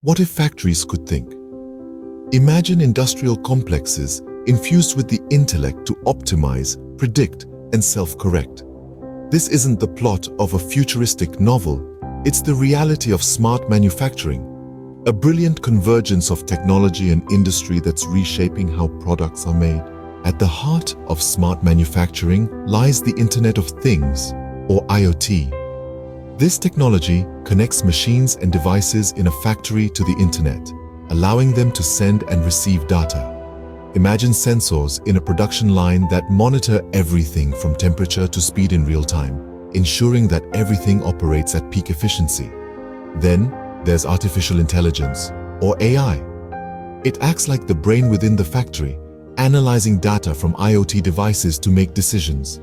What if factories could think? Imagine industrial complexes infused with the intellect to optimize, predict, and self-correct. This isn't the plot of a futuristic novel, it's the reality of smart manufacturing, a brilliant convergence of technology and industry that's reshaping how products are made. At the heart of smart manufacturing lies the Internet of Things, or IoT. This technology connects machines and devices in a factory to the internet, allowing them to send and receive data. Imagine sensors in a production line that monitor everything from temperature to speed in real time, ensuring that everything operates at peak efficiency. Then, there's artificial intelligence, or AI. It acts like the brain within the factory, analyzing data from IoT devices to make decisions.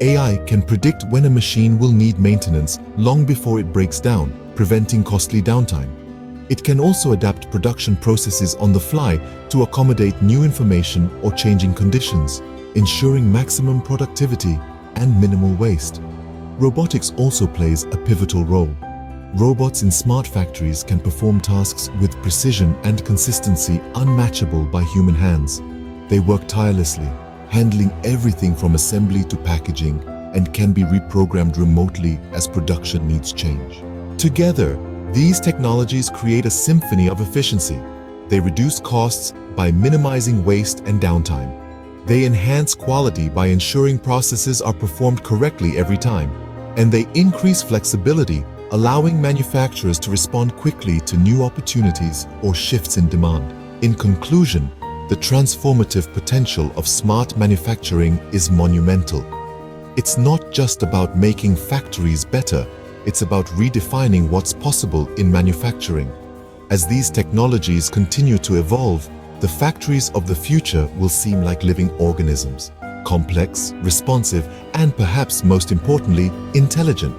AI can predict when a machine will need maintenance long before it breaks down, preventing costly downtime. It can also adapt production processes on the fly to accommodate new information or changing conditions, ensuring maximum productivity and minimal waste. Robotics also plays a pivotal role. Robots in smart factories can perform tasks with precision and consistency unmatchable by human hands. They work tirelessly, handling everything from assembly to packaging, and can be reprogrammed remotely as production needs change. Together, these technologies create a symphony of efficiency. They reduce costs by minimizing waste and downtime. They enhance quality by ensuring processes are performed correctly every time. And they increase flexibility, allowing manufacturers to respond quickly to new opportunities or shifts in demand. In conclusion, the transformative potential of smart manufacturing is monumental. It's not just about making factories better, it's about redefining what's possible in manufacturing. As these technologies continue to evolve, the factories of the future will seem like living organisms, complex, responsive, and perhaps most importantly, intelligent.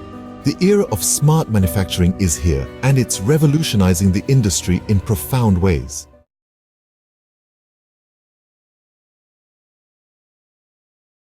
The era of smart manufacturing is here, and it's revolutionizing the industry in profound ways.